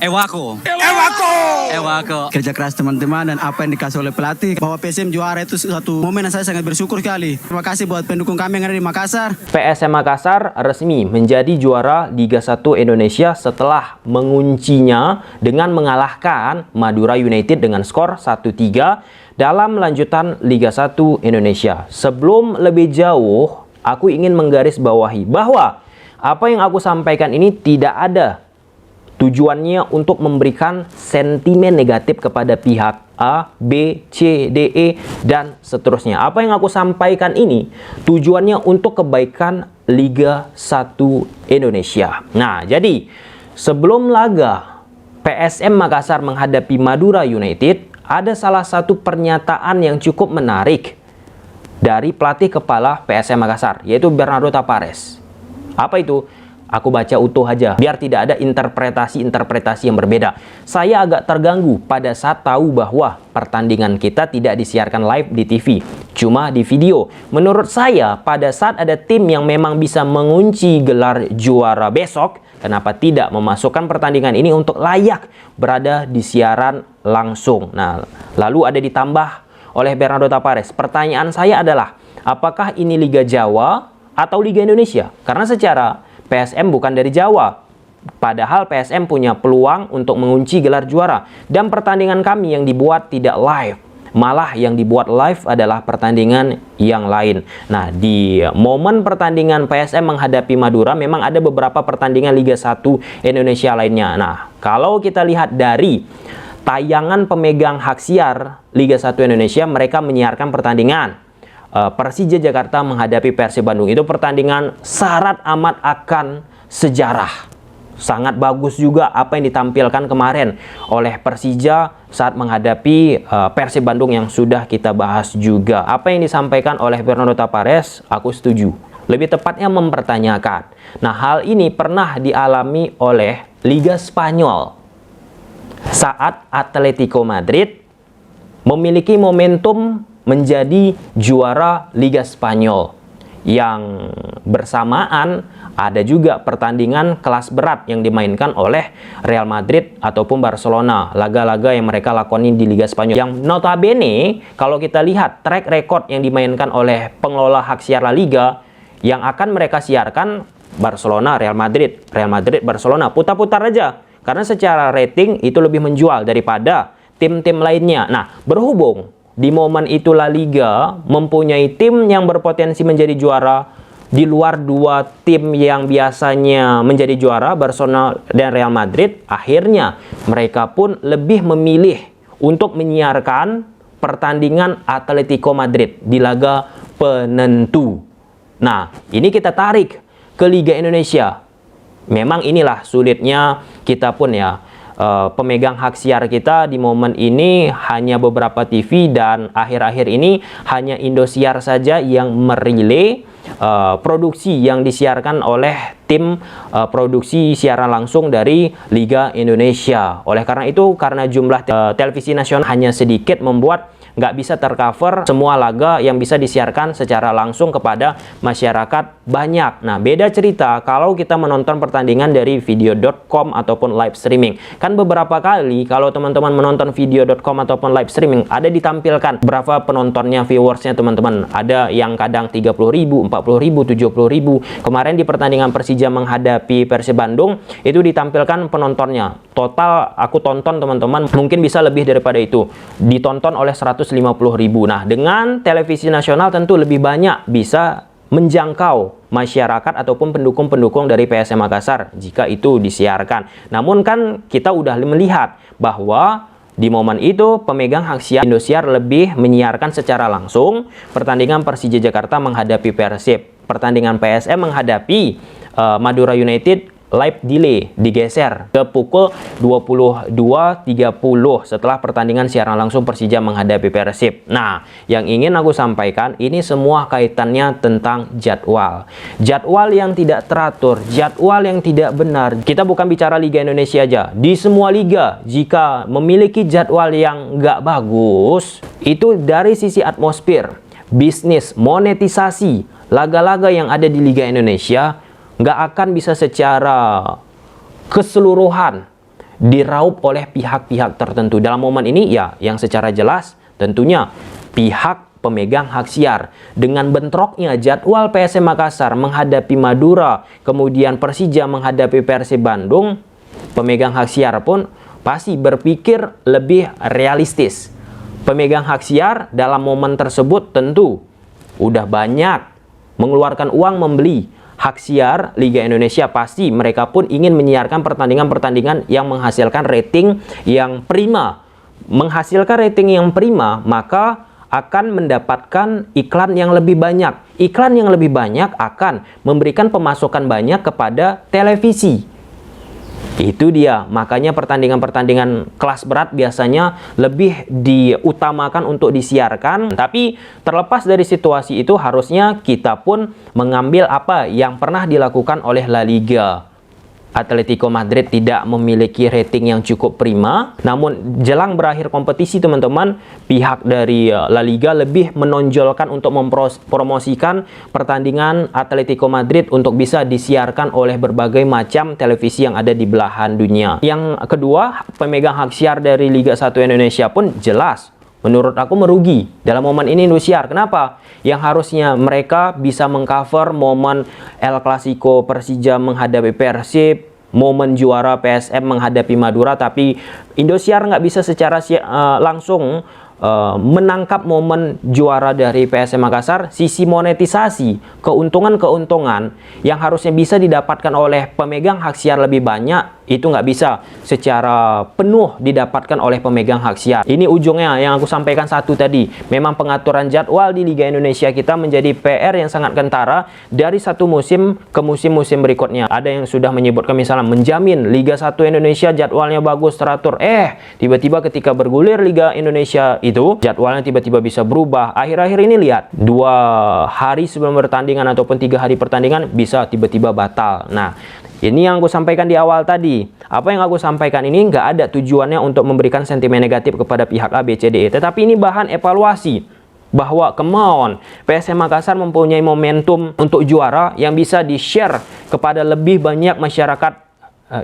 Ewako. Kerja keras teman-teman dan apa yang dikasih oleh pelatih bahwa PSM juara itu satu momen yang saya sangat bersyukur sekali. Terima kasih buat pendukung kami yang ada di Makassar. PSM Makassar resmi menjadi juara Liga 1 Indonesia setelah menguncinya dengan mengalahkan Madura United dengan skor 1-3 dalam lanjutan Liga 1 Indonesia. Sebelum lebih jauh, aku ingin menggarisbawahi bahwa apa yang aku sampaikan ini tidak ada tujuannya untuk memberikan sentimen negatif kepada pihak A, B, C, D, E, dan seterusnya. Apa yang aku sampaikan ini tujuannya untuk kebaikan Liga 1 Indonesia. Nah, jadi sebelum laga PSM Makassar menghadapi Madura United, ada salah satu pernyataan yang cukup menarik dari pelatih kepala PSM Makassar, yaitu Bernardo Tavares. Apa itu? Aku baca utuh aja, biar tidak ada interpretasi yang berbeda. Saya agak terganggu pada saat tahu bahwa pertandingan kita tidak disiarkan live di TV, cuma di video. Menurut saya, pada saat ada tim yang memang bisa mengunci gelar juara besok, kenapa tidak memasukkan pertandingan ini untuk layak berada di siaran langsung? Nah, lalu ada ditambah oleh Bernardo Tavares. Pertanyaan saya adalah, apakah ini Liga Jawa atau Liga Indonesia? Karena secara PSM bukan dari Jawa, padahal PSM punya peluang untuk mengunci gelar juara. Dan pertandingan kami yang dibuat tidak live, malah yang dibuat live adalah pertandingan yang lain. Nah, di momen pertandingan PSM menghadapi Madura, memang ada beberapa pertandingan Liga 1 Indonesia lainnya. Nah, kalau kita lihat dari tayangan pemegang hak siar Liga 1 Indonesia, mereka menyiarkan pertandingan Persija Jakarta menghadapi Persib Bandung. Itu pertandingan syarat amat akan sejarah. Sangat bagus juga apa yang ditampilkan kemarin oleh Persija saat menghadapi Persib Bandung yang sudah kita bahas juga. Apa yang disampaikan oleh Bernardo Tavares, aku setuju. Lebih tepatnya mempertanyakan. Nah, hal ini pernah dialami oleh Liga Spanyol saat Atletico Madrid memiliki momentum menjadi juara Liga Spanyol, yang bersamaan ada juga pertandingan kelas berat yang dimainkan oleh Real Madrid ataupun Barcelona, laga-laga yang mereka lakoni di Liga Spanyol, yang notabene kalau kita lihat track record yang dimainkan oleh pengelola hak siar La Liga, yang akan mereka siarkan Barcelona, Real Madrid, Barcelona, putar-putar aja, karena secara rating itu lebih menjual daripada tim-tim lainnya. Nah, berhubung di momen itu La Liga mempunyai tim yang berpotensi menjadi juara di luar dua tim yang biasanya menjadi juara, Barcelona dan Real Madrid, akhirnya mereka pun lebih memilih untuk menyiarkan pertandingan Atletico Madrid di laga penentu. Nah, ini kita tarik ke Liga Indonesia. Memang inilah sulitnya kita pun ya, pemegang hak siar kita di momen ini hanya beberapa TV, dan akhir-akhir ini hanya Indosiar saja yang merilai produksi yang disiarkan oleh tim produksi siaran langsung dari Liga Indonesia. Oleh karena itu, karena jumlah televisi nasional hanya sedikit, membuat nggak bisa tercover semua laga yang bisa disiarkan secara langsung kepada masyarakat banyak. Nah, beda cerita kalau kita menonton pertandingan dari video.com ataupun live streaming. Kan beberapa kali kalau teman-teman menonton video.com ataupun live streaming, ada ditampilkan berapa penontonnya, viewersnya teman-teman. Ada yang kadang 30.000, 40.000, 70.000. Kemarin di pertandingan Persija menghadapi Persib Bandung, itu ditampilkan penontonnya. Total aku tonton teman-teman, mungkin bisa lebih daripada itu. Ditonton oleh 150.000. Nah, dengan televisi nasional tentu lebih banyak bisa menjangkau masyarakat ataupun pendukung-pendukung dari PSM Makassar jika itu disiarkan. Namun kan kita udah melihat bahwa di momen itu pemegang hak siar Indosiar lebih menyiarkan secara langsung pertandingan Persija Jakarta menghadapi Persib. Pertandingan PSM menghadapi Madura United live delay, digeser ke pukul 22.30 setelah pertandingan siaran langsung Persija menghadapi Persib. Nah, yang ingin aku sampaikan, ini semua kaitannya tentang jadwal. Jadwal yang tidak teratur, jadwal yang tidak benar. Kita bukan bicara Liga Indonesia aja. Di semua liga, jika memiliki jadwal yang nggak bagus, itu dari sisi atmosfer, bisnis, monetisasi, laga-laga yang ada di Liga Indonesia nggak akan bisa secara keseluruhan diraup oleh pihak-pihak tertentu. Dalam momen ini ya yang secara jelas tentunya pihak pemegang hak siar. Dengan bentroknya jadwal PSM Makassar menghadapi Madura, kemudian Persija menghadapi Persib Bandung, pemegang hak siar pun pasti berpikir lebih realistis. Pemegang hak siar dalam momen tersebut tentu udah banyak mengeluarkan uang membeli hak siar Liga Indonesia, pasti mereka pun ingin menyiarkan pertandingan-pertandingan yang menghasilkan rating yang prima. Menghasilkan rating yang prima, maka akan mendapatkan iklan yang lebih banyak. Iklan yang lebih banyak akan memberikan pemasukan banyak kepada televisi. Itu dia, makanya pertandingan-pertandingan kelas berat biasanya lebih diutamakan untuk disiarkan. Tapi terlepas dari situasi itu, harusnya kita pun mengambil apa yang pernah dilakukan oleh La Liga. Atletico Madrid tidak memiliki rating yang cukup prima, namun jelang berakhir kompetisi teman-teman, pihak dari La Liga lebih menonjolkan untuk mempromosikan pertandingan Atletico Madrid untuk bisa disiarkan oleh berbagai macam televisi yang ada di belahan dunia. Yang kedua, pemegang hak siar dari Liga 1 Indonesia pun jelas menurut aku merugi dalam momen ini Indosiar. Kenapa? Yang harusnya mereka bisa mengcover momen El Clasico Persija menghadapi Persib, momen juara PSM menghadapi Madura, tapi Indosiar nggak bisa secara langsung menangkap momen juara dari PSM Makassar. Sisi monetisasi, keuntungan-keuntungan yang harusnya bisa didapatkan oleh pemegang hak siar lebih banyak, itu nggak bisa secara penuh didapatkan oleh pemegang hak siar. Ini ujungnya yang aku sampaikan satu tadi. Memang pengaturan jadwal di Liga Indonesia kita menjadi PR yang sangat kentara dari satu musim ke musim-musim berikutnya. Ada yang sudah menyebutkan misalnya menjamin Liga 1 Indonesia jadwalnya bagus, teratur. Tiba-tiba ketika bergulir Liga Indonesia itu jadwalnya tiba-tiba bisa berubah. Akhir-akhir ini lihat, 2 hari sebelum pertandingan ataupun 3 hari pertandingan bisa tiba-tiba batal. Nah, ini yang aku sampaikan di awal tadi. Apa yang aku sampaikan ini nggak ada tujuannya untuk memberikan sentimen negatif kepada pihak A, B, C, D, E. Tetapi ini bahan evaluasi. Bahwa come on, PSM Makassar mempunyai momentum untuk juara yang bisa di-share kepada lebih banyak masyarakat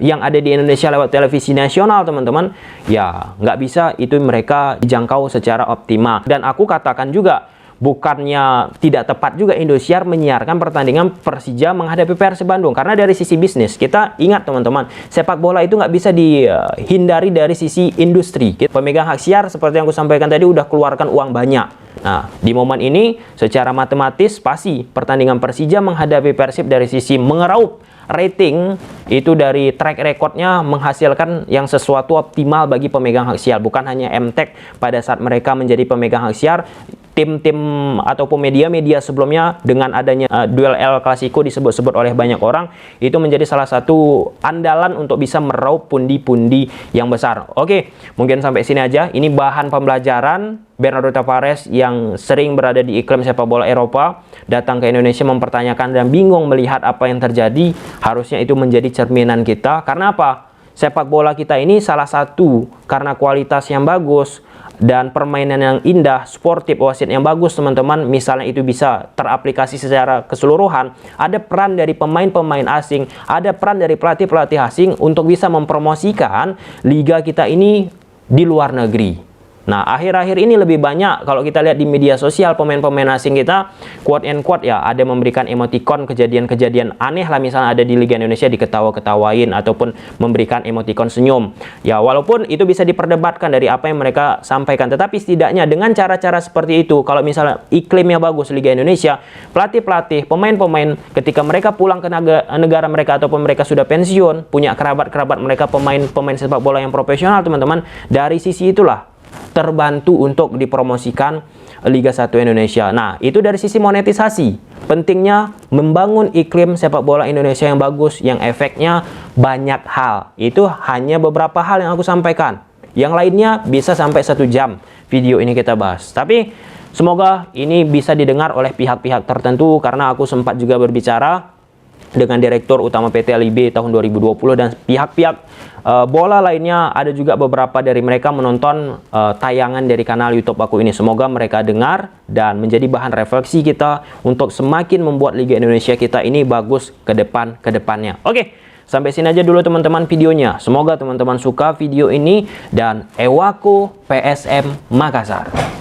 yang ada di Indonesia lewat televisi nasional, teman-teman. Ya, nggak bisa itu mereka dijangkau secara optimal. Dan aku katakan juga, bukannya tidak tepat juga Indosiar menyiarkan pertandingan Persija menghadapi Persib Bandung. Karena dari sisi bisnis, kita ingat teman-teman, sepak bola itu nggak bisa dihindari dari sisi industri. Pemegang hak siar seperti yang aku sampaikan tadi udah keluarkan uang banyak. Nah, di momen ini secara matematis pasti pertandingan Persija menghadapi Persib dari sisi mengeraup rating itu dari track recordnya menghasilkan yang sesuatu optimal bagi pemegang hak siar. Bukan hanya MTech pada saat mereka menjadi pemegang hak siar, tim-tim ataupun media-media sebelumnya dengan adanya duel El Clasico disebut-sebut oleh banyak orang, itu menjadi salah satu andalan untuk bisa meraup pundi-pundi yang besar. Oke, mungkin sampai sini aja. Ini bahan pembelajaran. Bernardo Tavares yang sering berada di iklim sepak bola Eropa datang ke Indonesia mempertanyakan dan bingung melihat apa yang terjadi. Harusnya itu menjadi cerminan kita. Karena apa? Sepak bola kita ini salah satu karena kualitas yang bagus dan permainan yang indah, sportif, wasit yang bagus, teman-teman. Misalnya itu bisa teraplikasi secara keseluruhan. Ada peran dari pemain-pemain asing, ada peran dari pelatih-pelatih asing untuk bisa mempromosikan liga kita ini di luar negeri. Nah, akhir-akhir ini lebih banyak kalau kita lihat di media sosial pemain-pemain asing kita quote and quote ya, ada memberikan emoticon kejadian-kejadian aneh lah, misalnya ada di Liga Indonesia diketawa-ketawain ataupun memberikan emoticon senyum. Ya, walaupun itu bisa diperdebatkan dari apa yang mereka sampaikan, tetapi setidaknya dengan cara-cara seperti itu, kalau misalnya iklimnya bagus Liga Indonesia, pelatih-pelatih, pemain-pemain ketika mereka pulang ke negara mereka ataupun mereka sudah pensiun, punya kerabat-kerabat mereka pemain-pemain sepak bola yang profesional, teman-teman, dari sisi itulah terbantu untuk dipromosikan Liga 1 Indonesia. Nah, itu dari sisi monetisasi. Pentingnya membangun iklim sepak bola Indonesia yang bagus, yang efeknya banyak hal. Itu hanya beberapa hal yang aku sampaikan. Yang lainnya bisa sampai 1 jam video ini kita bahas. Tapi semoga ini bisa didengar oleh pihak-pihak tertentu, karena aku sempat juga berbicara dengan Direktur Utama PT LIB tahun 2020 dan pihak-pihak bola lainnya. Ada juga beberapa dari mereka menonton tayangan dari kanal YouTube aku ini. Semoga mereka dengar dan menjadi bahan refleksi kita untuk semakin membuat Liga Indonesia kita ini bagus ke depannya. Oke, Sampai sini aja dulu teman-teman videonya. Semoga teman-teman suka video ini dan Ewako PSM Makassar.